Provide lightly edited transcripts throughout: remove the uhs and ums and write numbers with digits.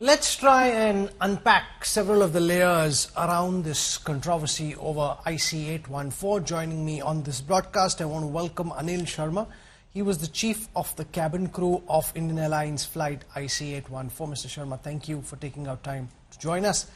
Let's try and unpack several of the layers around this controversy over IC814. Joining me on this broadcast, I want to welcome Anil Sharma. He was the chief of the cabin crew of Indian Airlines flight IC814. Mr. Sharma, thank you for taking out time to join us.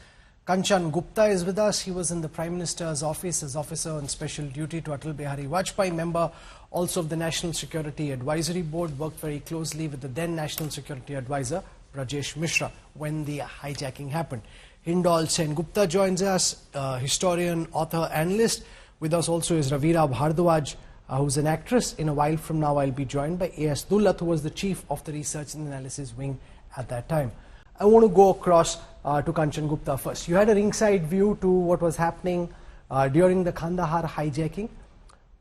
Kanchan Gupta is with us. He was in the Prime Minister's office as officer on special duty to Atal Bihari Vajpayee, member also of the National Security Advisory Board, worked very closely with the then National Security Advisor, Rajesh Mishra, when the hijacking happened. Hindol Sen Gupta joins us, historian, author, analyst. With us also is Ravira Bhardwaj, who's an actress. In a while from now, I'll be joined by AS Dullat, who was the chief of the research and analysis wing at that time. I want to go across to Kanchan Gupta first. You had a ringside view to what was happening during the Kandahar hijacking.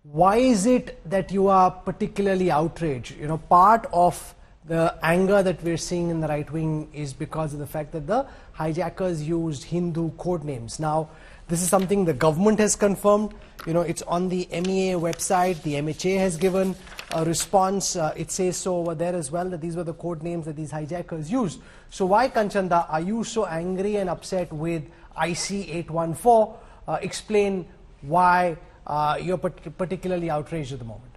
Why is it that you are particularly outraged? You know, part of the anger that we're seeing in the right wing is because of the fact that the hijackers used Hindu code names. Now, this is something the government has confirmed. You know, it's on the MEA website. The MHA has given a response. It says so over there as well, that these were the code names that these hijackers used. So why, Kanchanda, are you so angry and upset with IC814? Explain why you're particularly outraged at the moment.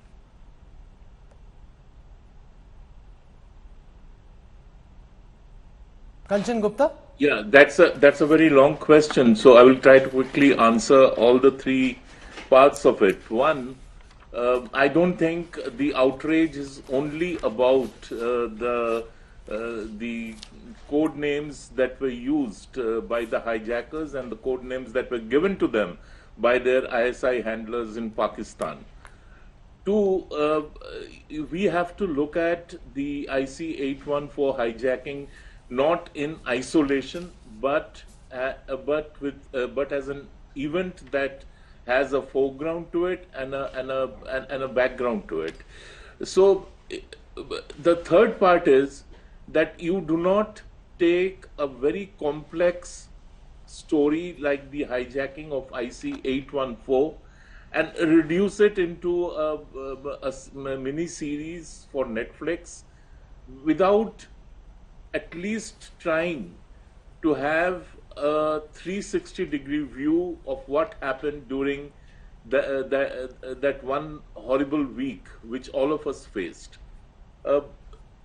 Kanchan Gupta? Yeah, that's a very long question, so I will try to quickly answer all the three parts of it. One, I don't think the outrage is only about the code names that were used by the hijackers and the code names that were given to them by their ISI handlers in Pakistan. Two, we have to look at the IC814 hijacking not in isolation, but as an event that has a foreground to it and a background to it. So the third part is that you do not take a very complex story like the hijacking of IC814 and reduce it into a mini series for Netflix without at least trying to have a 360-degree view of what happened during that one horrible week which all of us faced.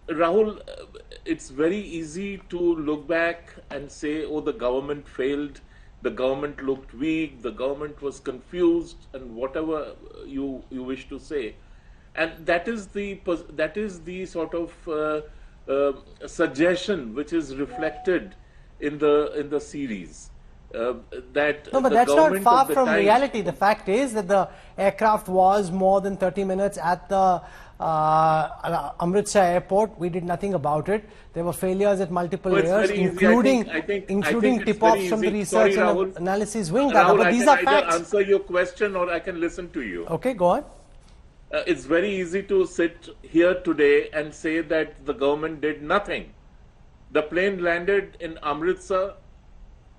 Rahul, it's very easy to look back and say, oh, the government failed, the government looked weak, the government was confused, and whatever you wish to say. And that is the sort of suggestion which is reflected in the series. No, but that's not far from reality. The fact is that the aircraft was more than 30 minutes at the Amritsar airport. We did nothing about it. There were failures at multiple layers, including tip-offs from the research and analysis wing. Rahul, but these are facts. I can either answer your question or I can listen to you. Okay, go on. It's very easy to sit here today and say that the government did nothing. The plane landed in Amritsar.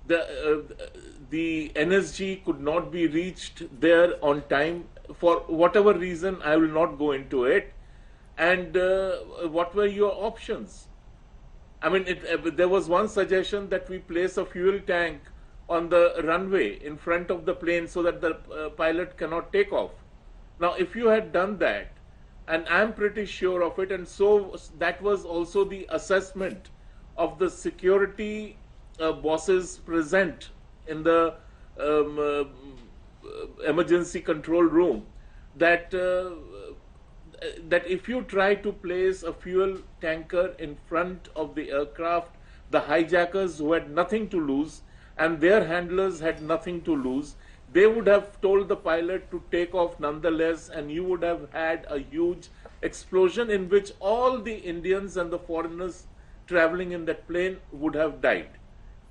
The NSG could not be reached there on time for whatever reason. I will not go into it. And what were your options? I mean, there was one suggestion that we place a fuel tank on the runway in front of the plane so that the pilot cannot take off. Now, if you had done that, and I'm pretty sure of it, and so that was also the assessment of the security bosses present in the emergency control room, that if you try to place a fuel tanker in front of the aircraft, the hijackers who had nothing to lose and their handlers had nothing to lose, they would have told the pilot to take off nonetheless, and you would have had a huge explosion in which all the Indians and the foreigners traveling in that plane would have died.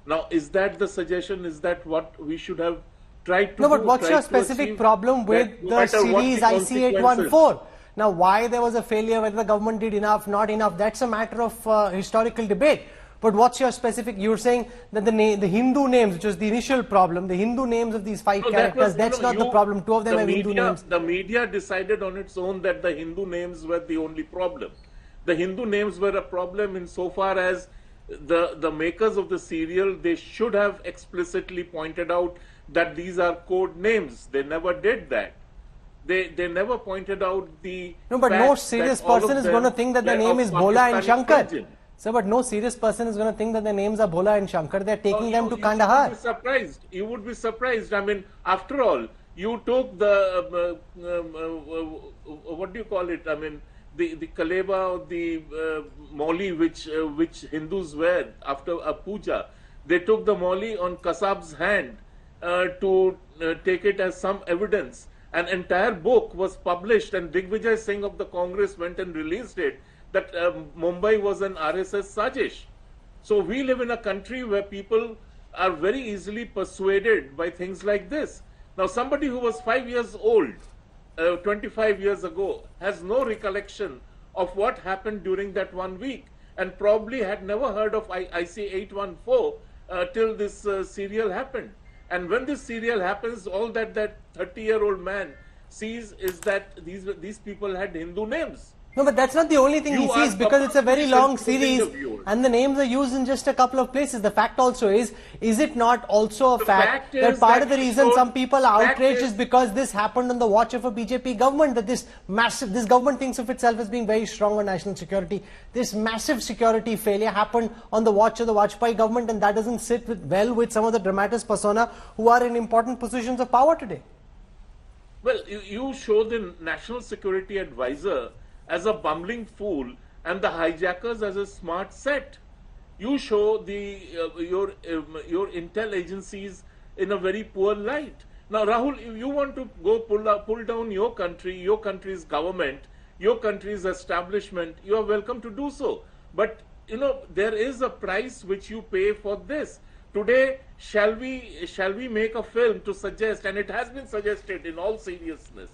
Now, is that the suggestion? Is that what we should have tried to do? No, but what's your specific problem with the series IC814? Now, why there was a failure, whether the government did enough, not enough, that's a matter of historical debate. But what's your specific, you're saying that the Hindu names, which was the initial problem, the Hindu names of these five characters, that's not the problem. Two of them have Hindu names. The media decided on its own that the Hindu names were the only problem. The Hindu names were a problem insofar as the makers of the serial, they should have explicitly pointed out that these are code names. They never did that. They never pointed out the no, but no serious person is going to think that the name is Bhola and Shankar. Sir, but no serious person is going to think that the names are Bhola and Shankar. They're taking them to Kandahar. You would be surprised. You would be surprised. I mean, after all, you took the what do you call it? I mean, the kaleba or the moli which Hindus wear after a puja. They took the moli on Kasab's hand to take it as some evidence. An entire book was published, and Digvijay Singh of the Congress went and released it, that Mumbai was an RSS sajish. So we live in a country where people are very easily persuaded by things like this. Now somebody who was 5 years old 25 years ago has no recollection of what happened during that 1 week, and probably had never heard of IC814 till this serial happened. And when this serial happens, all that 30-year-old man sees is that these people had Hindu names. No, but that's not the only thing he sees, because it's a very long series and the names are used in just a couple of places. The fact also is it not also a fact that part of the reason some people are outraged is because this happened on the watch of a BJP government, that this government thinks of itself as being very strong on national security. This massive security failure happened on the watch of the Vajpayee government, and that doesn't sit well with some of the dramatis persona who are in important positions of power today. Well, you show the National Security Advisor as a bumbling fool and the hijackers as a smart set. You show your intel agencies in a very poor light. Now, Rahul, if you want to go pull down your country's government, your country's establishment, you are welcome to do so. But you know, there is a price which you pay for this. Today, shall we make a film to suggest, and it has been suggested in all seriousness,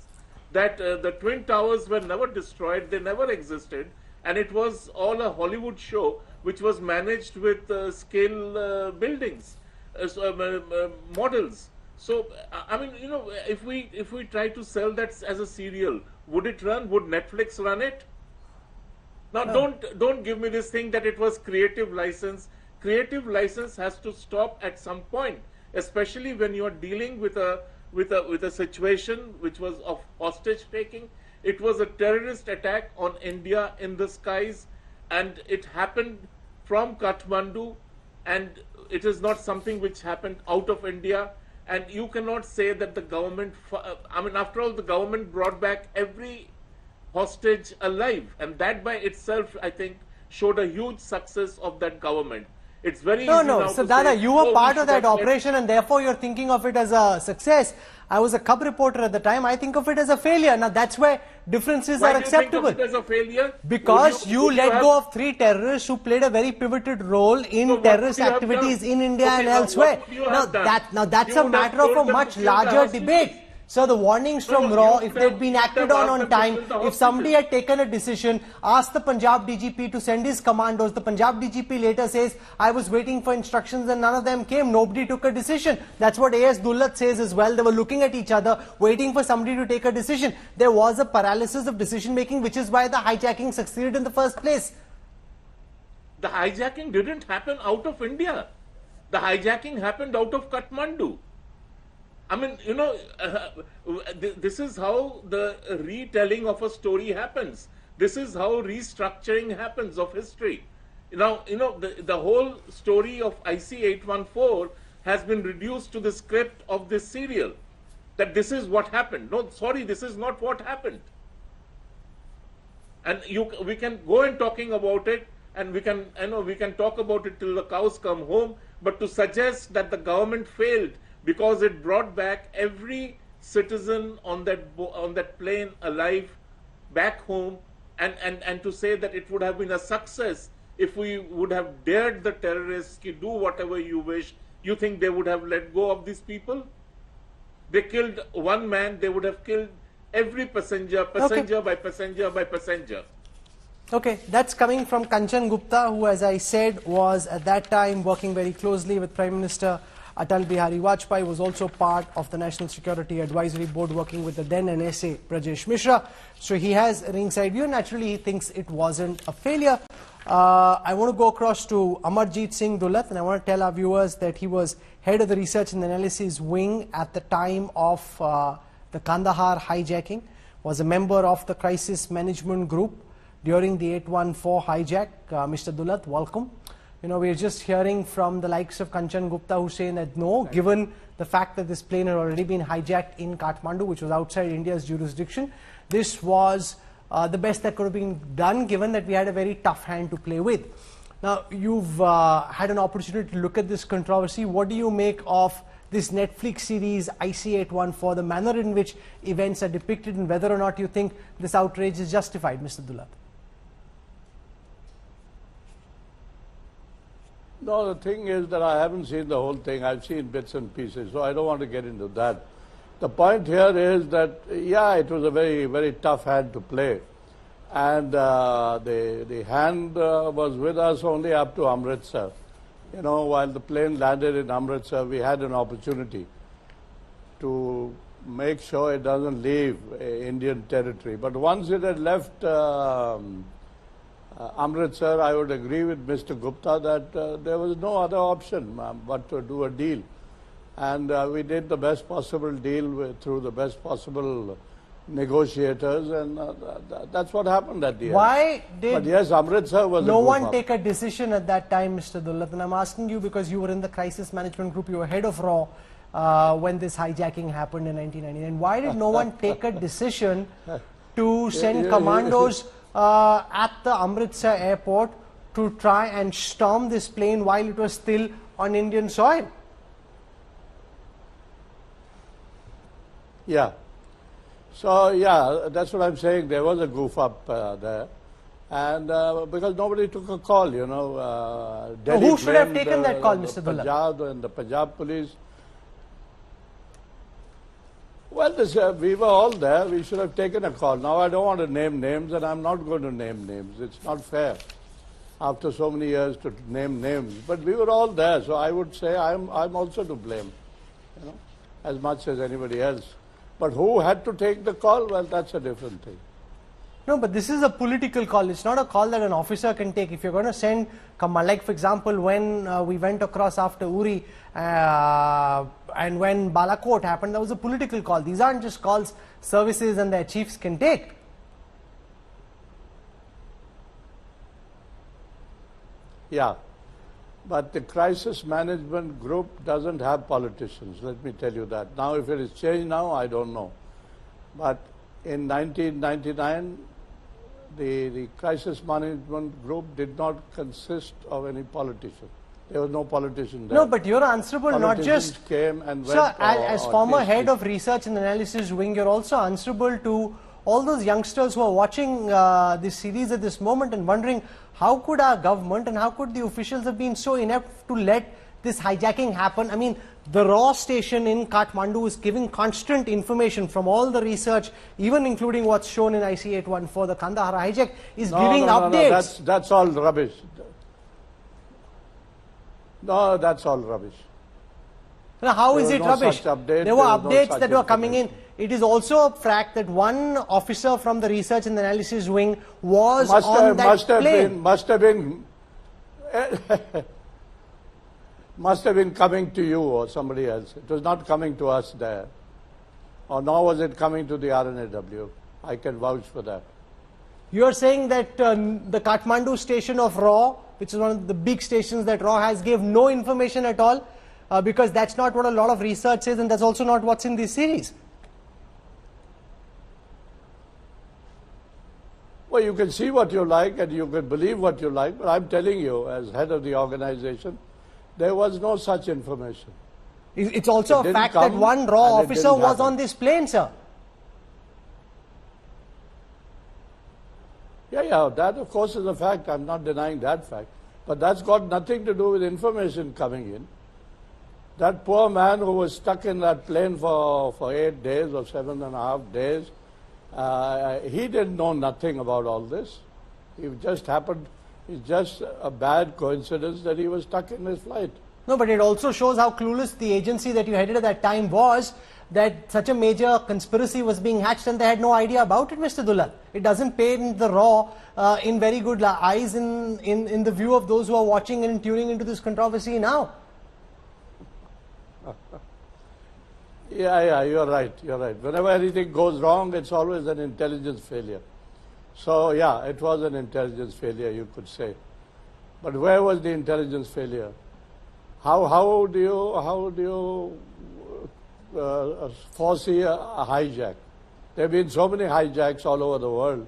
that the Twin Towers were never destroyed, they never existed, and it was all a Hollywood show which was managed with scale buildings, models. So, I mean, you know, if we try to sell that as a serial, would it run? Would Netflix run it? Now, no. Don't give me this thing that it was creative license. Creative license has to stop at some point, especially when you are dealing with a situation which was of hostage taking. It was a terrorist attack on India in the skies, and it happened from Kathmandu, and it is not something which happened out of India. And you cannot say that the government, I mean, after all, the government brought back every hostage alive, and that by itself, I think, showed a huge success of that government. It's very easy now so to Dada, say, you were part of that operation, and therefore you're thinking of it as a success. I was a cub reporter at the time. I think of it as a failure. Now that's where differences are acceptable. Why do you think of it as a failure? Because you let go of 3 terrorists who played a very pivoted role in terrorist activities in India and elsewhere. Now that's a matter of a much larger debate. So the warnings from RAW, if they'd been acted on time, if somebody had taken a decision, asked the Punjab DGP to send his commandos, the Punjab DGP later says, I was waiting for instructions and none of them came, nobody took a decision. That's what AS Dullat says as well. They were looking at each other, waiting for somebody to take a decision. There was a paralysis of decision making, which is why the hijacking succeeded in the first place. The hijacking didn't happen out of India. The hijacking happened out of Kathmandu. I mean, you know, this is how the retelling of a story happens. This is how restructuring happens of history. Now, you know, the whole story of IC814 has been reduced to the script of this serial. That this is what happened. No, sorry, this is not what happened. And we can go on talking about it, and we can talk about it till the cows come home. But to suggest that the government failed because it brought back every citizen on that plane alive back home, and to say that it would have been a success if we would have dared the terrorists to do whatever you wish, you think they would have let go of these people? They killed one man, they would have killed every passenger by passenger by passenger. Okay, that's coming from Kanchan Gupta, who, as I said, was at that time working very closely with Prime Minister Atal Bihari Vajpayee, was also part of the National Security Advisory Board working with the then NSA Brajesh Mishra. So he has a ringside view. Naturally, he thinks it wasn't a failure. I want to go across to Amarjeet Singh Dullat, and I want to tell our viewers that he was head of the research and analysis wing at the time of the Kandahar hijacking, was a member of the crisis management group during the 814 hijack. Mr. Dullat, welcome. You know, we're just hearing from the likes of Kanchan Gupta who say that no, given the fact that this plane had already been hijacked in Kathmandu, which was outside India's jurisdiction, this was the best that could have been done, given that we had a very tough hand to play with. Now, you've had an opportunity to look at this controversy. What do you make of this Netflix series IC814, the manner in which events are depicted, and whether or not you think this outrage is justified, Mr. Dullat? No, the thing is that I haven't seen the whole thing. I've seen bits and pieces, so I don't want to get into that. The point here is that, yeah, it was a very, very tough hand to play. And the hand was with us only up to Amritsar. You know, while the plane landed in Amritsar, we had an opportunity to make sure it doesn't leave Indian territory. But once it had left Amritsar, I would agree with Mr. Gupta that there was no other option but to do a deal. And we did the best possible deal through the best possible negotiators, and that's what happened at the end. Why did but yes, Amritsar was no one take a decision at that time, Mr. Dullat? And I'm asking you because you were in the crisis management group, you were head of RAW when this hijacking happened in 1999. Why did no one take a decision to send commandos at the Amritsar airport to try and storm this plane while it was still on Indian soil? Yeah. So, yeah, that's what I'm saying. There was a goof up there. And because nobody took a call, you know. So who should have taken that call, Mr. Dullat? Punjab and the Punjab police. Well, we were all there. We should have taken a call. Now, I don't want to name names, and I'm not going to name names. It's not fair after so many years to name names. But we were all there, so I would say I'm also to blame, you know, as much as anybody else. But who had to take the call? Well, that's a different thing. No, but this is a political call. It's not a call that an officer can take. If you're going to send, like for example, when we went across after Uri and when Balakot happened, that was a political call. These aren't just calls services and their chiefs can take. Yeah. But the crisis management group doesn't have politicians, let me tell you that. Now, if it is changed now, I don't know. But in 1999, the crisis management group did not consist of any politician. There was no politician there. No, but you're answerable not just... came and went. Sir, as former head of research and analysis wing, you're also answerable to all those youngsters who are watching this series at this moment and wondering how could our government and how could the officials have been so inept to let this hijacking happen? I mean, the RAW station in Kathmandu is giving constant information from all the research, even including what's shown in IC814, the Kandahar hijack, is giving updates. No, that's all rubbish. No, that's all rubbish. Now, how is it rubbish? There were updates that were coming in. It is also a fact that one officer from the research and analysis wing was on that plane. Must have been coming to you or somebody else. It was not coming to us there. Or nor was it coming to the RNAW. I can vouch for that. You are saying that the Kathmandu station of RAW, which is one of the big stations that RAW has, gave no information at all, because that's not what a lot of research is, and that's also not what's in this series. Well, you can see what you like and you can believe what you like, but I'm telling you, as head of the organization, there was no such information. It's also a fact that one RAW officer was on this plane, sir. Yeah, that of course is a fact. I'm not denying that fact. But that's got nothing to do with information coming in. That poor man who was stuck in that plane for 8 days or 7.5 days, he didn't know nothing about all this. It just happened. It's just a bad coincidence that he was stuck in his flight. No, but it also shows how clueless the agency that you headed at that time was, that such a major conspiracy was being hatched and they had no idea about it, Mr. Dullat. It doesn't paint the raw in very good eyes in the view of those who are watching and tuning into this controversy now. Yeah, you're right. Whenever anything goes wrong, it's always an intelligence failure. So, yeah, it was an intelligence failure, you could say. But where was the intelligence failure? How do you foresee a hijack? There have been so many hijacks all over the world.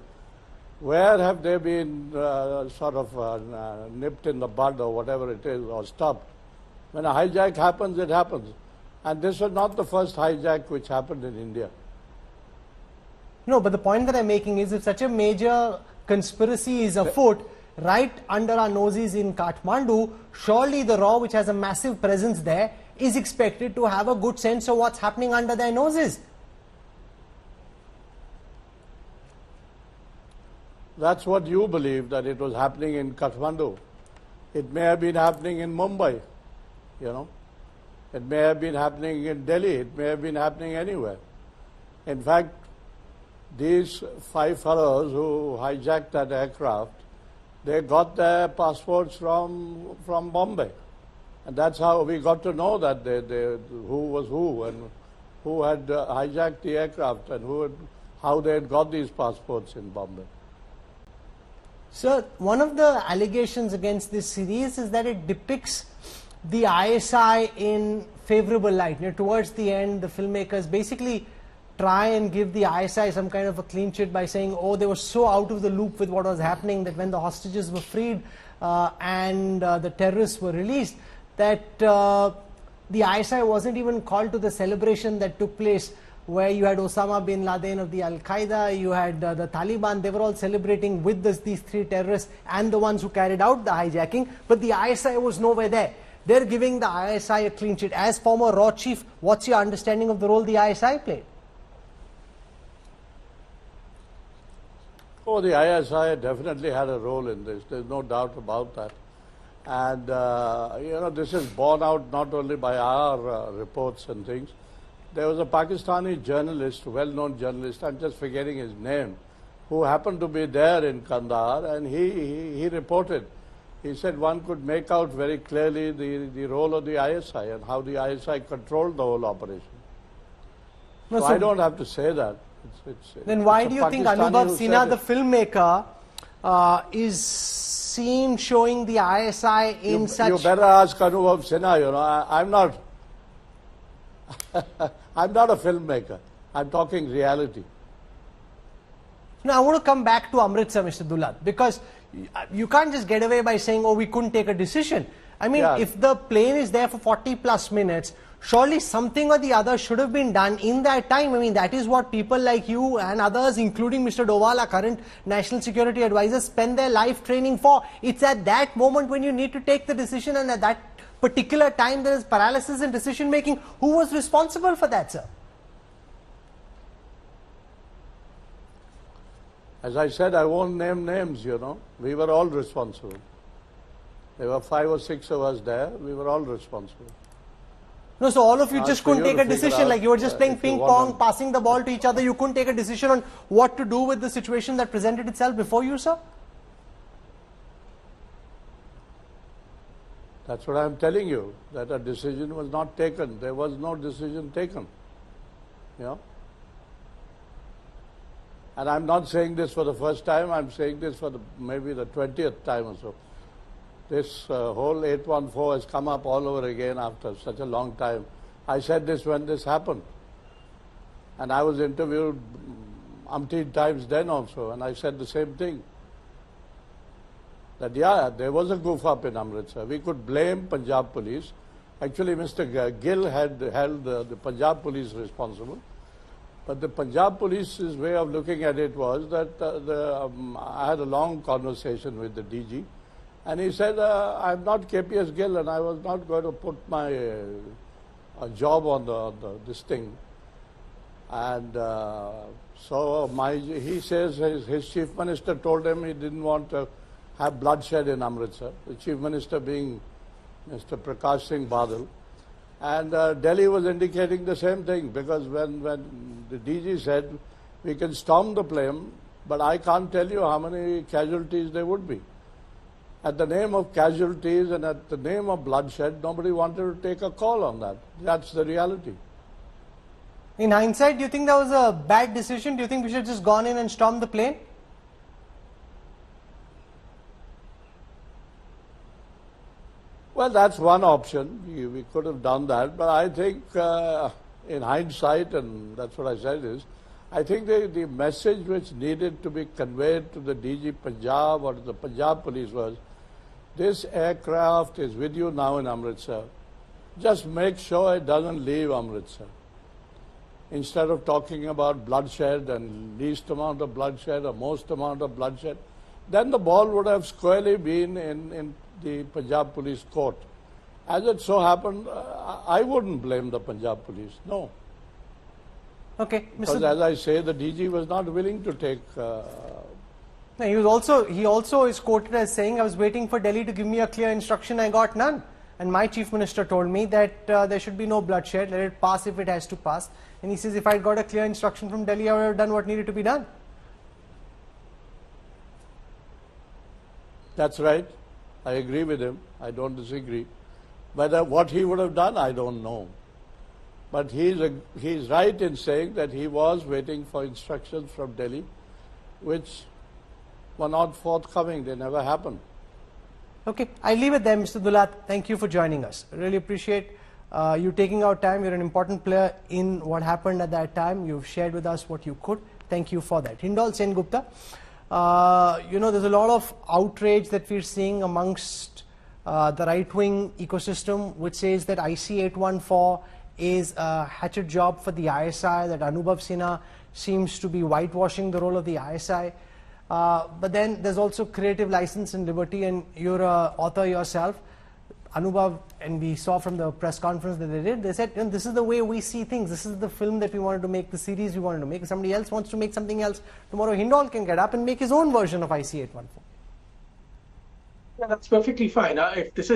Where have they been nipped in the bud or whatever it is, or stopped? When a hijack happens, it happens. And this was not the first hijack which happened in India. No, but the point that I'm making is if such a major conspiracy is afoot right under our noses in Kathmandu, surely the RAW, which has a massive presence there, is expected to have a good sense of what's happening under their noses. That's what you believe, that it was happening in Kathmandu. It may have been happening in Mumbai, you know. It may have been happening in Delhi. It may have been happening anywhere. In fact, these 5 fellows who hijacked that aircraft, they got their passports from Bombay. And that's how we got to know that who was who and who had hijacked the aircraft and how they had got these passports in Bombay. Sir, one of the allegations against this series is that it depicts the ISI in favorable light. Towards the end, the filmmakers basically try and give the ISI some kind of a clean sheet by saying, oh, they were so out of the loop with what was happening that when the hostages were freed and the terrorists were released, that the ISI wasn't even called to the celebration that took place where you had Osama bin Laden of the Al-Qaeda, you had the Taliban. They were all celebrating with these 3 terrorists and the ones who carried out the hijacking, but the ISI was nowhere there. They're giving the ISI a clean sheet. As former RAW chief, what's your understanding of the role the ISI played? Oh, the ISI definitely had a role in this. There's no doubt about that. And, this is borne out not only by our reports and things. There was a Pakistani journalist, well-known journalist, I'm just forgetting his name, who happened to be there in Kandahar, and he reported. He said one could make out very clearly the role of the ISI and how the ISI controlled the whole operation. No, so I don't have to say that. Then why do you think Anubhav Sinha, the filmmaker, is seen showing the ISI in such... You better ask Anubhav Sinha, I'm not... I'm not a filmmaker. I'm talking reality. Now, I want to come back to Amritsar, Mr. Dullat, because you can't just get away by saying, oh, we couldn't take a decision. I mean, if the plane is there for 40 plus minutes, surely something or the other should have been done in that time. I mean, that is what people like you and others, including Mr. Doval, our current national security advisor, spend their life training for. It's at that moment when you need to take the decision, and at that particular time there is paralysis in decision making. Who was responsible for that, sir? As I said, I won't name names, We were all responsible. There were 5 or 6 of us there. We were all responsible. No, so all of you just couldn't take a decision, like you were just playing ping pong, passing the ball to each other. You couldn't take a decision on what to do with the situation that presented itself before you, sir? That's what I'm telling you, that a decision was not taken. There was no decision taken. And I'm not saying this for the first time. I'm saying this for maybe the 20th time or so. This whole 814 has come up all over again after such a long time. I said this when this happened. And I was interviewed umpteen times then also, and I said the same thing. That, there was a goof up in Amritsar. We could blame Punjab police. Actually, Mr. Gill had held the Punjab police responsible. But the Punjab police's way of looking at it was that I had a long conversation with the DG, and he said, I'm not KPS Gill, and I was not going to put my job on this thing. And he says his chief minister told him he didn't want to have bloodshed in Amritsar, the chief minister being Mr. Prakash Singh Badal. And Delhi was indicating the same thing, because when the DG said, we can storm the plane, but I can't tell you how many casualties there would be. At the name of casualties and at the name of bloodshed, nobody wanted to take a call on that. That's the reality. In hindsight, do you think that was a bad decision? Do you think we should have just gone in and stormed the plane? Well, that's one option. We could have done that. But I think in hindsight, and that's what I said is, I think the message which needed to be conveyed to the DG Punjab or to the Punjab police was, this aircraft is with you now in Amritsar. Just make sure it doesn't leave Amritsar. Instead of talking about bloodshed and least amount of bloodshed or most amount of bloodshed, then the ball would have squarely been in the Punjab police court. As it so happened, I wouldn't blame the Punjab police, no. Okay, Because as I say, the DG was not willing to take... He also is quoted as saying, I was waiting for Delhi to give me a clear instruction, I got none. And my chief minister told me that there should be no bloodshed, let it pass if it has to pass. And he says, if I got a clear instruction from Delhi, I would have done what needed to be done. That's right. I agree with him. I don't disagree. But what he would have done, I don't know. But he's right in saying that he was waiting for instructions from Delhi, which were not forthcoming. They never happened. Okay, I leave it there, Mr. Dullat. Thank you for joining us. I really appreciate you taking out time. You're an important player in what happened at that time. You've shared with us what you could. Thank you for that. Hindol Sen Gupta. There's a lot of outrage that we're seeing amongst the right-wing ecosystem, which says that IC814 is a hatchet job for the ISI, that Anubhav Sinha seems to be whitewashing the role of the ISI. But then there's also creative license and liberty, and you're an author yourself. Anubhav, and we saw from the press conference that they did, they said, this is the way we see things. This is the film that we wanted to make, the series we wanted to make. If somebody else wants to make something else, tomorrow Hindol can get up and make his own version of IC814. Yeah, that's perfectly fine. If this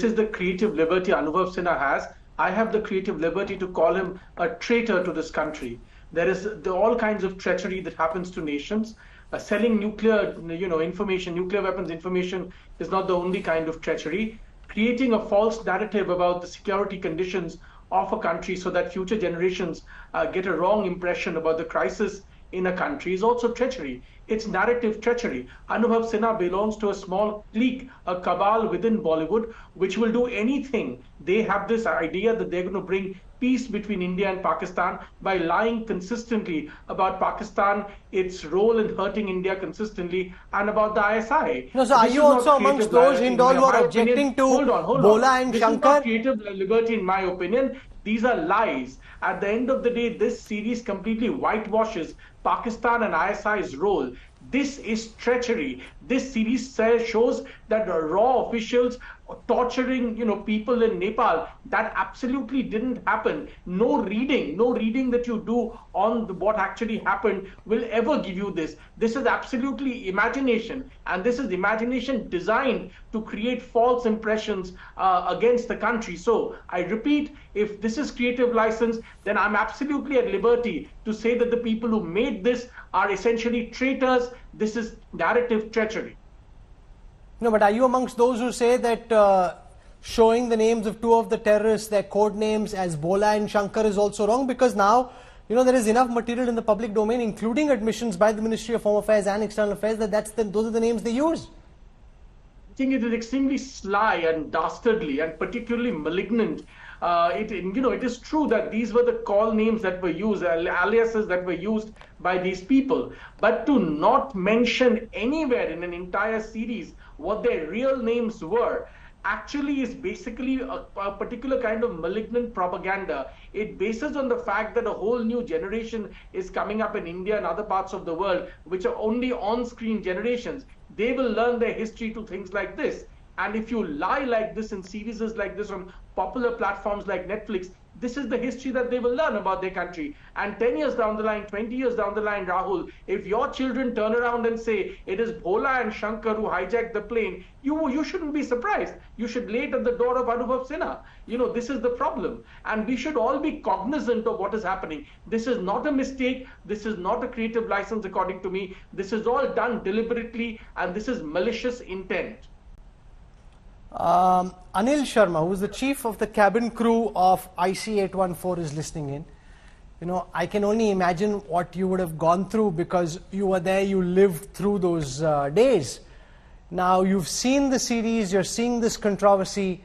is the creative liberty Anubhav Sinha has, I have the creative liberty to call him a traitor to this country. There is all kinds of treachery that happens to nations. Selling nuclear, information, nuclear weapons information is not the only kind of treachery. Creating a false narrative about the security conditions of a country so that future generations get a wrong impression about the crisis in a country is also treachery. It's narrative treachery. Anubhav Sinha belongs to a small clique, a cabal within Bollywood, which will do anything. They have this idea that they're going to bring peace between India and Pakistan by lying consistently about Pakistan, its role in hurting India consistently, and about the ISI. No, so are you also amongst those, Hindol, who are objecting to Bola and Shankar? This is not creative liberty, in my opinion. These are lies. At the end of the day, this series completely whitewashes Pakistan and ISI's role. This is treachery. This series shows that the raw officials torturing, people in Nepal, that absolutely didn't happen. No reading that you do on what actually happened will ever give you this. This is absolutely imagination, and this is imagination designed to create false impressions against the country. So I repeat, if this is creative license, then I'm absolutely at liberty to say that the people who made this are essentially traitors. This is narrative treachery. No, but are you amongst those who say that showing the names of two of the terrorists, their code names as Bola and Shankar, is also wrong? Because now, there is enough material in the public domain, including admissions by the Ministry of Home Affairs and External Affairs, that those are the names they use. I think it is extremely sly and dastardly and particularly malignant. It is true that these were the call names that were used, aliases that were used by these people. But to not mention anywhere in an entire series what their real names were actually is basically a particular kind of malignant propaganda. It bases on the fact that a whole new generation is coming up in India and other parts of the world, which are only on-screen generations. They will learn their history to things like this. And if you lie like this in series like this on popular platforms like Netflix, this is the history that they will learn about their country. And 10 years down the line, 20 years down the line, Rahul, if your children turn around and say it is Bhola and Shankar who hijacked the plane, you shouldn't be surprised. You should lay it at the door of Anubhav Sinha. This is the problem. And we should all be cognizant of what is happening. This is not a mistake. This is not a creative license, according to me. This is all done deliberately, and this is malicious intent. Anil Sharma, who is the chief of the cabin crew of IC814, is listening in. I can only imagine what you would have gone through because you were there, you lived through those days. Now, you've seen the series, you're seeing this controversy.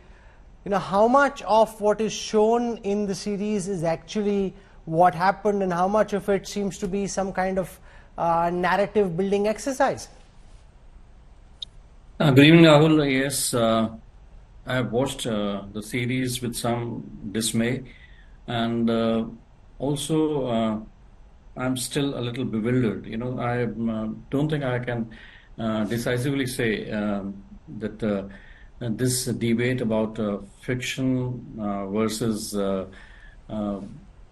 How much of what is shown in the series is actually what happened, and how much of it seems to be some kind of narrative building exercise? Good evening, Rahul. Yes, I have watched the series with some dismay, and also I'm still a little bewildered. I don't think I can decisively say that this debate about fiction versus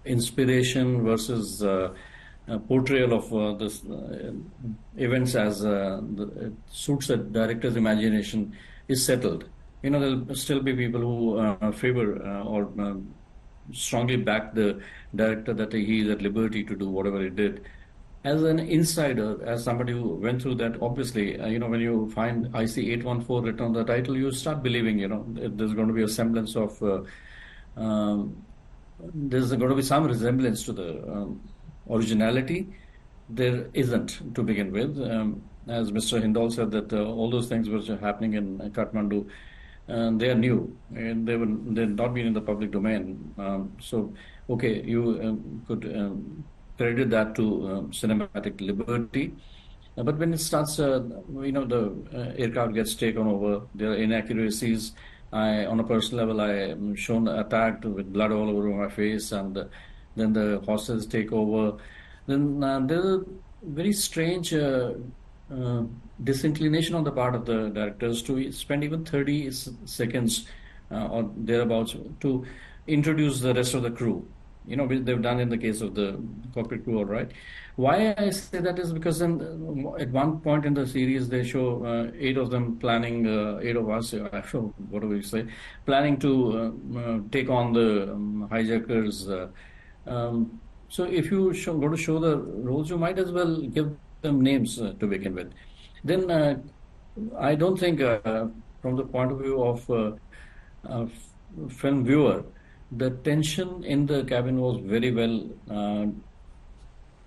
inspiration versus portrayal of this events as suits the director's imagination is settled. There'll still be people who favor or strongly back the director that he is at liberty to do whatever he did. As an insider, as somebody who went through that, obviously, when you find IC814 written on the title, you start believing, there's going to be a semblance of, there's going to be some resemblance to the originality. There isn't to begin with. As Mr. Hindol said, that all those things which are happening in Kathmandu, they are new and they've not been in the public domain. So, okay, you could credit that to cinematic liberty. But when it starts, the aircraft gets taken over, there are inaccuracies. On a personal level, I am shown attacked with blood all over my face, and then the horses take over. Then there's a very strange disinclination on the part of the directors to spend even 30 seconds or thereabouts to introduce the rest of the crew. Which they've done in the case of the cockpit crew, all right. Why I say that is because then at one point in the series they show 8 of them planning, 8 of us, what do we say, planning to take on the hijackers. So if you go to show the roles, you might as well give them names to begin with. Then I don't think from the point of view of a film viewer, the tension in the cabin was very well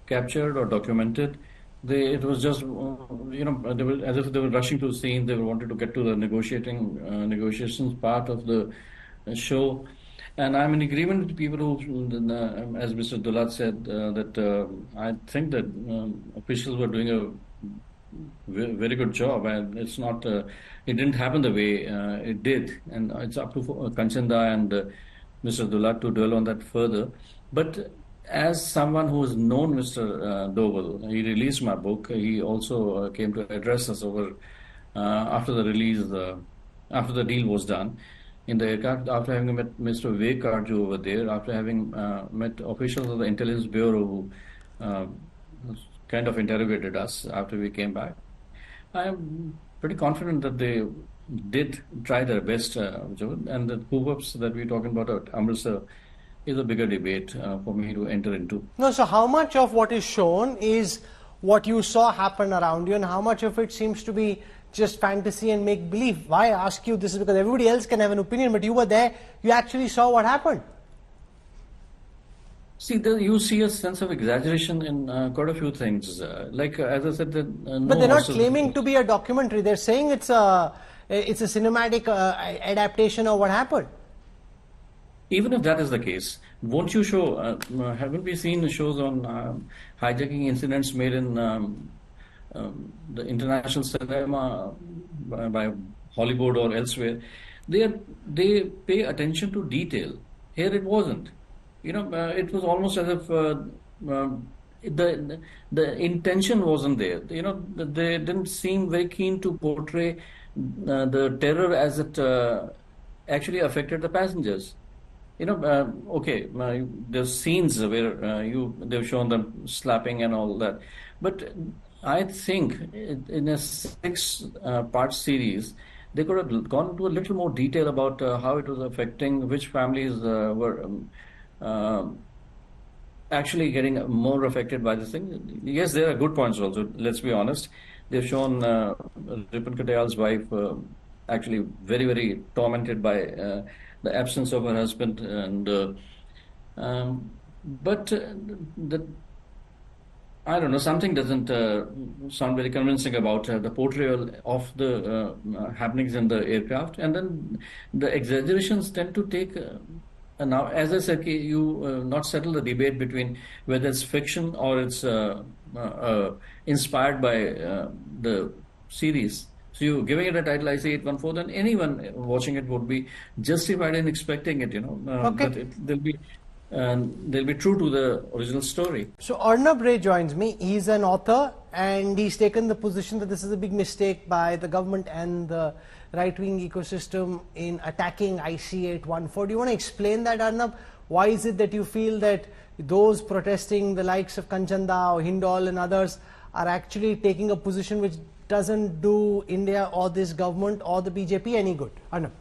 captured or documented. It was just, they were, as if they were rushing to the scene. They wanted to get to the negotiations part of the show. And I'm in agreement with people who, as Mr. Dullat said, that I think that officials were doing a very good job, and it's not, it didn't happen the way it did. And it's up to Kanchan and Mr. Dullat to dwell on that further. But as someone who has known Mr. Doval, he released my book. He also came to address us over after the release, after the deal was done in the aircraft, after having met Mr. Vivek Karju over there, after having met officials of the Intelligence Bureau who kind of interrogated us after we came back. I am pretty confident that they did try their best, and the hookups that we're talking about at Amritsar is a bigger debate for me to enter into. No, so how much of what is shown is what you saw happen around you, and how much of it seems to be just fantasy and make believe? Why I ask you this is because everybody else can have an opinion, but you were there, you actually saw what happened. See, you see a sense of exaggeration in quite a few things. Like, as I said, but they're not claiming to be a documentary. They're saying it's a cinematic adaptation of what happened. Even if that is the case, won't you show, haven't we seen shows on hijacking incidents made in the international cinema by Hollywood or elsewhere? They pay attention to detail. Here it wasn't. It was almost as if the intention wasn't there. They didn't seem very keen to portray the terror as it actually affected the passengers. Okay, there's scenes where they've shown them slapping and all that, but I think in a six-part series, they could have gone into a little more detail about how it was affecting which families were uh, actually getting more affected by this thing. Yes, there are good points also. Let's be honest. They've shown Ripon Katyal's wife actually very, very tormented by the absence of her husband, and but the I don't know, something doesn't sound very convincing about the portrayal of the happenings in the aircraft. And then the exaggerations tend to take. Now, as I said, you not settle the debate between whether it's fiction or it's inspired by the series. So you giving it a title IC814, then anyone watching it would be justified in expecting it, Okay. But they'll be true to the original story. So Arnab Ray joins me. He's an author and he's taken the position that this is a big mistake by the government and the right-wing ecosystem in attacking IC814. Do you want to explain that, Arnab? Why is it that you feel that those protesting, the likes of Kanchan or Hindol and others, are actually taking a position which doesn't do India or this government or the BJP any good? Arnab.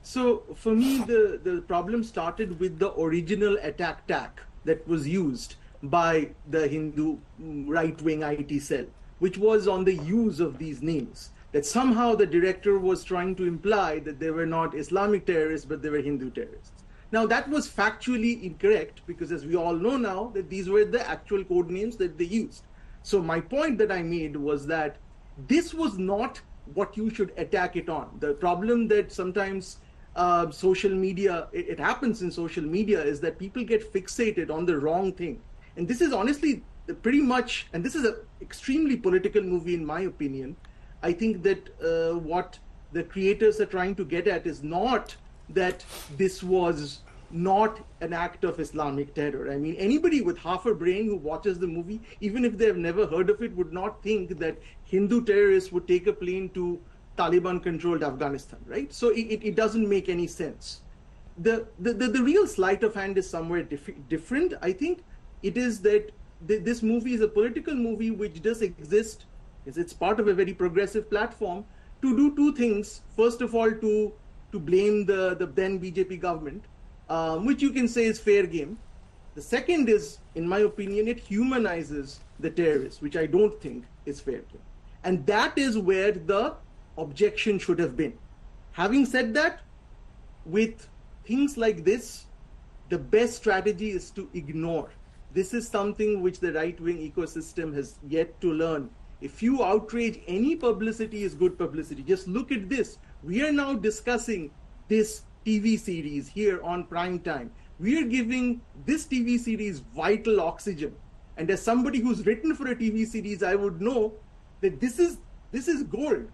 So for me, the problem started with the original attack tack that was used by the Hindu right-wing IT cell, which was on the use of these names. That somehow the director was trying to imply that they were not Islamic terrorists, but they were Hindu terrorists. Now that was factually incorrect because, as we all know now, that these were the actual code names that they used. So my point that I made was that this was not what you should attack it on. The problem that sometimes social media, it happens in social media, is that people get fixated on the wrong thing. And this is honestly pretty much, and this is an extremely political movie in my opinion. I think that what the creators are trying to get at is not that this was not an act of Islamic terror. I mean, anybody with half a brain who watches the movie, even if they've never heard of it, would not think that Hindu terrorists would take a plane to Taliban-controlled Afghanistan, right? So it doesn't make any sense. The real sleight of hand is somewhere different. I think it is that this movie is a political movie which does exist, because it's part of a very progressive platform, to do two things. First of all, to blame the then BJP government, which you can say is fair game. The second is, in my opinion, it humanizes the terrorists, which I don't think is fair game. And that is where the objection should have been. Having said that, with things like this, the best strategy is to ignore. This is something which the right-wing ecosystem has yet to learn. If you outrage, any publicity is good publicity. Just look at this. We are now discussing this TV series here on prime time. We are giving this TV series vital oxygen. And as somebody who's written for a TV series, I would know that this is gold.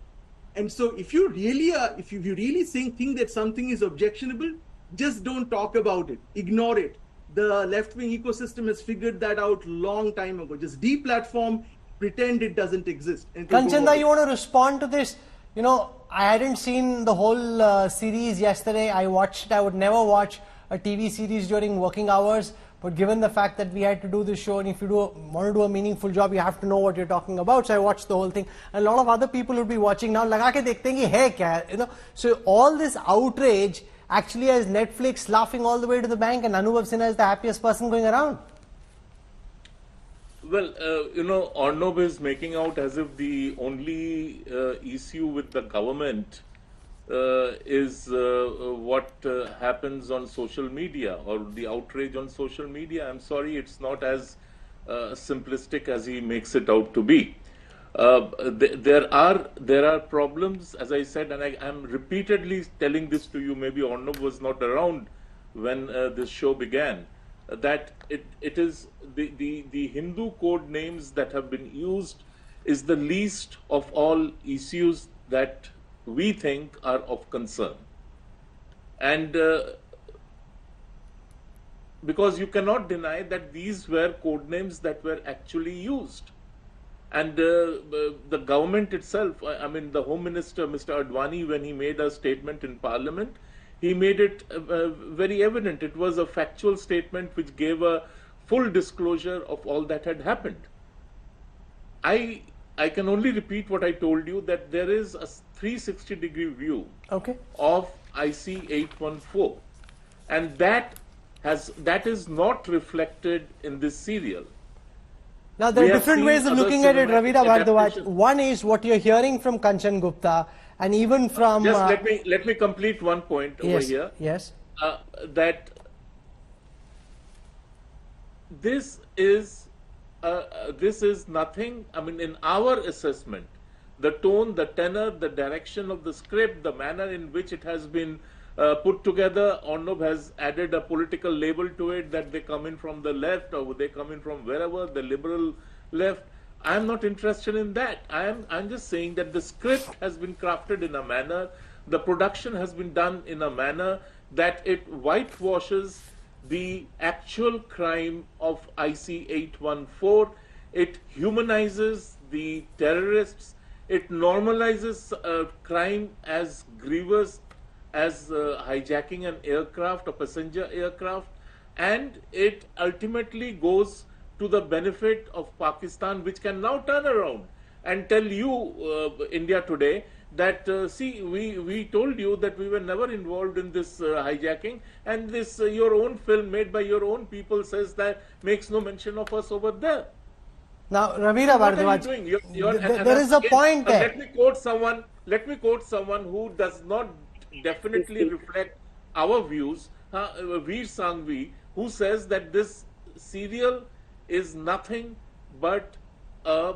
And so if you really think that something is objectionable, just don't talk about it. Ignore it. The left-wing ecosystem has figured that out long time ago. Just deplatform, pretend it doesn't exist. Kanchanda, you want to respond to this? I hadn't seen the whole series yesterday. I watched it. I would never watch a TV series during working hours. But given the fact that we had to do this show, and if you want to do a meaningful job, you have to know what you're talking about. So I watched the whole thing. And a lot of other people would be watching now. Laga ke dekhte hain ki hai kya? So all this outrage actually has Netflix laughing all the way to the bank, and Anubhav Sinha is the happiest person going around. Well, Arnab is making out as if the only issue with the government is what happens on social media, or the outrage on social media. I'm sorry, it's not as simplistic as he makes it out to be. There are problems, as I said, and I'm repeatedly telling this to you. Maybe Arnab was not around when this show began. That it is the Hindu code names that have been used is the least of all issues that we think are of concern. And because you cannot deny that these were code names that were actually used. And the government itself, I mean, the Home Minister, Mr. Advani, when he made a statement in Parliament, he made it very evident. It was a factual statement which gave a full disclosure of all that had happened. I can only repeat what I told you, that there is a 360-degree view of IC814, and that is not reflected in this serial. Now, there are different ways of looking at it, Ravira Bhardwaj. One is what you're hearing from Kanchan Gupta, and even from... Just let me complete one point over here. Yes. That this is nothing, I mean, in our assessment, the tone, the tenor, the direction of the script, the manner in which it has been put together, Arnab has added a political label to it, that they come in from the left or they come in from wherever, the liberal left. I am not interested in that. I'm just saying that the script has been crafted in a manner, the production has been done in a manner that it whitewashes the actual crime of IC814. It humanizes the terrorists. It normalizes crime as grievous as hijacking an aircraft, a passenger aircraft, and it ultimately goes to the benefit of Pakistan, which can now turn around and tell you, India today, that see, we told you that we were never involved in this hijacking, and this your own film made by your own people says that makes no mention of us over there. Now, Ravira Bhardwaj, there is a point there. Let me quote someone who does not definitely reflect our views, Veer Sanghvi, who says that this serial is nothing but a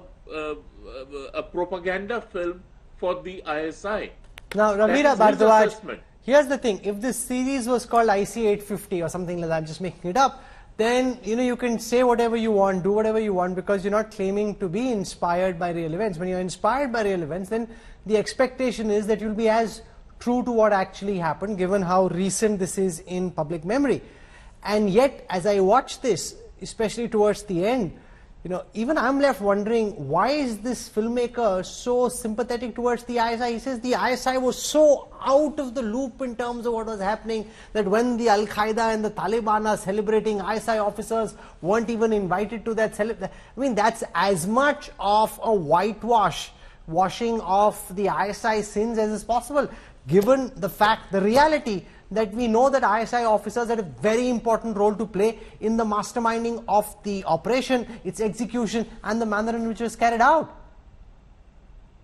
propaganda film for the ISI. Now, Ravira Bhardwaj, here's the thing. If this series was called IC850 or something like that, I'm just making it up, then you can say whatever you want, do whatever you want, because you're not claiming to be inspired by real events. When you're inspired by real events, then the expectation is that you'll be as true to what actually happened, given how recent this is in public memory. And yet, as I watch this, especially towards the end, even I'm left wondering, why is this filmmaker so sympathetic towards the ISI? He says the ISI was so out of the loop in terms of what was happening, that when the Al-Qaeda and the Taliban are celebrating, ISI officers weren't even invited to that celebration. I mean, that's as much of a washing of the ISI sins as is possible, given the fact, the reality, that we know that ISI officers had a very important role to play in the masterminding of the operation, its execution, and the manner in which it was carried out.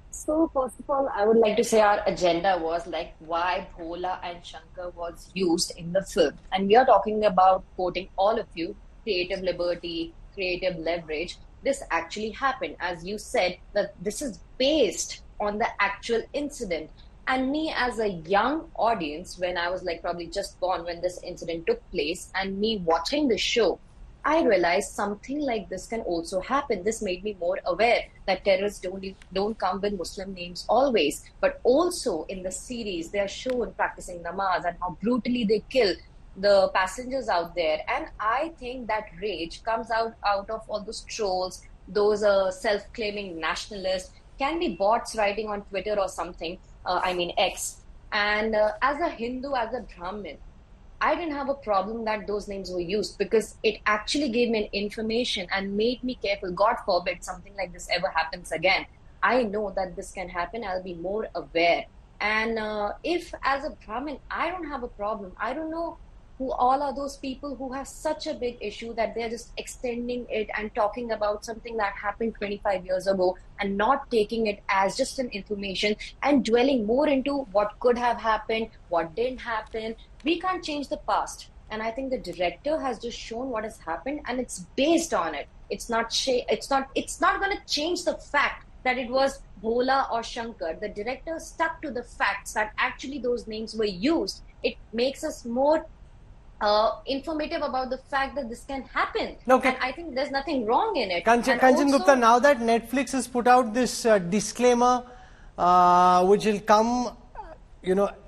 So, first of all, I would like to say our agenda was like why Bhola and Shankar was used in the film. And we are talking about, quoting all of you, creative liberty, creative leverage. This actually happened. As you said, that this is based on the actual incident. And me as a young audience, when I was like probably just born when this incident took place, and me watching the show, I realized something like this can also happen. This made me more aware that terrorists don't come with Muslim names always, but also in the series they are shown practicing namaz and how brutally they kill the passengers out there. And I think that rage comes out of all those trolls, those self-claiming nationalists, can be bots writing on Twitter or something. X. And as a Hindu, as a Brahmin, I didn't have a problem that those names were used, because it actually gave me an information and made me careful. God forbid something like this ever happens again. I know that this can happen. I'll be more aware. And if as a Brahmin, I don't have a problem. I don't know who all are those people who have such a big issue that they're just extending it and talking about something that happened 25 years ago and not taking it as just an information and dwelling more into what could have happened, what didn't happen. We can't change the past. And I think the director has just shown what has happened, and it's based on it. It's not going to change the fact that it was Bhola or Shankar. The director stuck to the facts that actually those names were used. It makes us more informative about the fact that this can happen. Okay. And I think there's nothing wrong in it. Kanchan Gupta, now that Netflix has put out this disclaimer, which will come,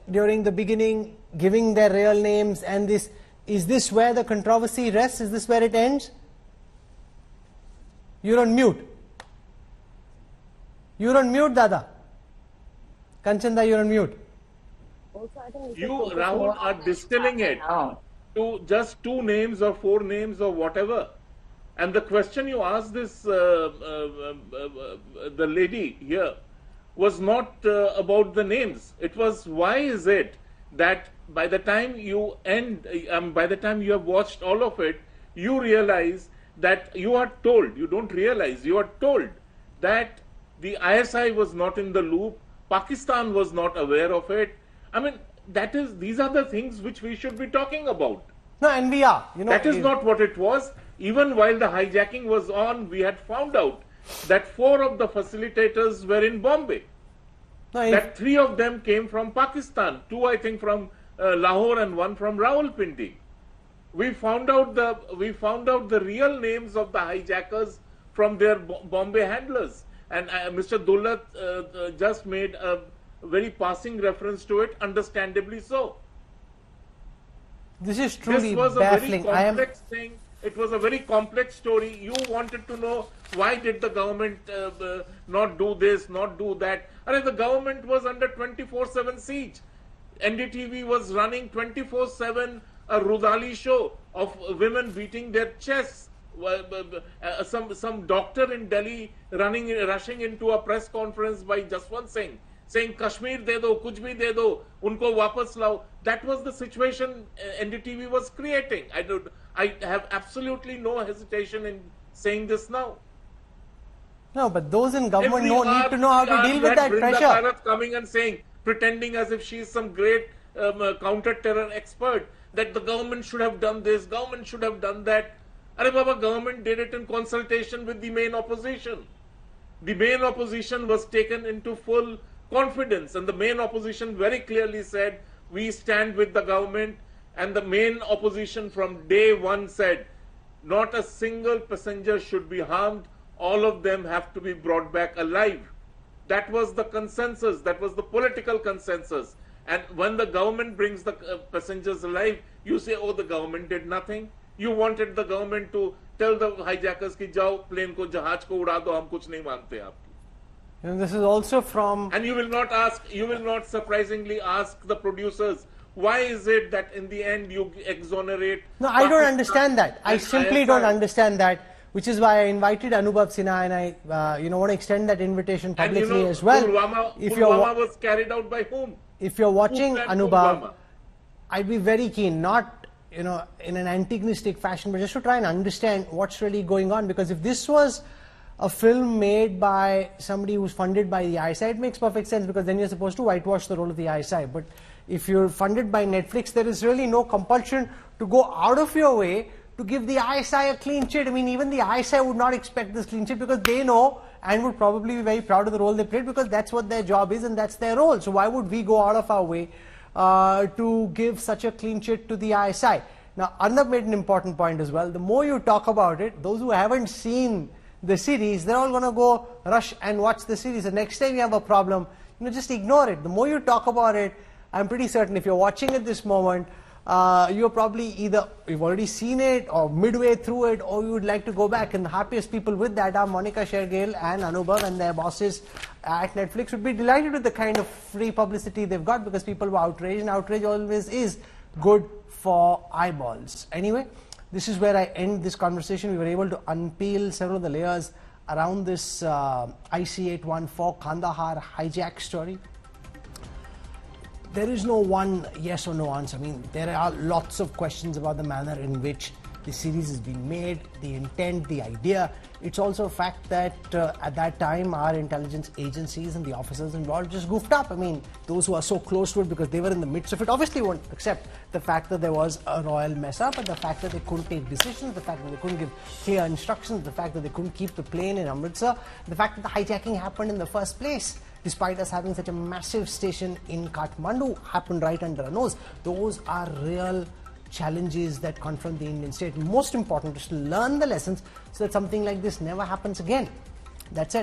during the beginning, giving their real names, and this, is this where the controversy rests? Is this where it ends? You're on mute. You're on mute, Dada. Kanchanda, you're on mute. Also, I think You, Rahul, are distilling it to just 2 names or 4 names or whatever. And the question you asked this, the lady here, was not about the names. It was, why is it that by the time you by the time you have watched all of it, you realize that you are told, you don't realize, you are told that the ISI was not in the loop, Pakistan was not aware of it. I mean, these are the things which we should be talking about. No, and we are. That is not what it was. Even while the hijacking was on, we had found out that 4 of the facilitators were in Bombay. That 3 of them came from Pakistan, 2 I think from Lahore and 1 from Rawalpindi. We found out the real names of the hijackers from their Bombay handlers, and Mr. Dullat just made a very passing reference to it, understandably so. This is truly baffling. This was a very complex thing. It was a very complex story. You wanted to know, why did the government not do this, not do that? The government was under 24/7 siege. NDTV was running 24/7 a Rudali show of women beating their chests. Some doctor in Delhi rushing into a press conference by Jaswant Singh, saying Kashmir de do, kuch bhi de do, unko wapas lao. That was the situation NDTV was creating. I have absolutely no hesitation in saying this now. No, but those in government need to know how to deal with that pressure. Coming and saying, pretending as if she is some great counter-terror expert, that the government should have done this, government should have done that. Baba, government did it in consultation with the main opposition. The main opposition was taken into full confidence, and the main opposition very clearly said, we stand with the government. And the main opposition from day one said, not a single passenger should be harmed. All of them have to be brought back alive. That was the consensus. That was the political consensus. And when the government brings the passengers alive, you say, oh, the government did nothing. You wanted the government to tell the hijackers ki jao plane ko, jahaj ko uda do, hum kuch nahi mangte aapki. And this is also from... And you will not surprisingly ask the producers, why is it that in the end you exonerate? No, I don't understand that. I simply don't understand that, which is why I invited Anubhav Sinha, and I want to extend that invitation publicly as well. Pulwama was carried out by whom? If you're watching Anubhav, I'd be very keen, not in an antagonistic fashion, but just to try and understand what's really going on. Because if this was a film made by somebody who's funded by the ISI, it makes perfect sense, because then you're supposed to whitewash the role of the ISI. But if you're funded by Netflix, there is really no compulsion to go out of your way to give the ISI a clean sheet. I mean, even the ISI would not expect this clean sheet, because they know and would probably be very proud of the role they played, because that's what their job is and that's their role. So why would we go out of our way to give such a clean sheet to the ISI? Now, Arnab made an important point as well. The more you talk about it, those who haven't seen the series, they're all going to go rush and watch the series. The next time you have a problem, just ignore it. The more you talk about it, I'm pretty certain if you're watching at this moment, you're probably either you've already seen it or midway through it, or you would like to go back. And the happiest people with that are Monica Shergill and Anubhav and their bosses at Netflix would be delighted with the kind of free publicity they've got, because people were outraged, and outrage always is good for eyeballs. Anyway, this is where I end this conversation. We were able to unpeel several of the layers around this IC814 Kandahar hijack story. There is no one yes or no answer. I mean, there are lots of questions about the manner in which the series is being made, the intent, the idea. It's also a fact that at that time our intelligence agencies and the officers involved just goofed up. I mean, those who are so close to it because they were in the midst of it obviously won't accept the fact that there was a royal mess up, but the fact that they couldn't take decisions, the fact that they couldn't give clear instructions, the fact that they couldn't keep the plane in Amritsar, the fact that the hijacking happened in the first place, despite us having such a massive station in Kathmandu, happened right under our nose. Those are real challenges that confront the Indian state. Most important is to learn the lessons so that something like this never happens again. That's it.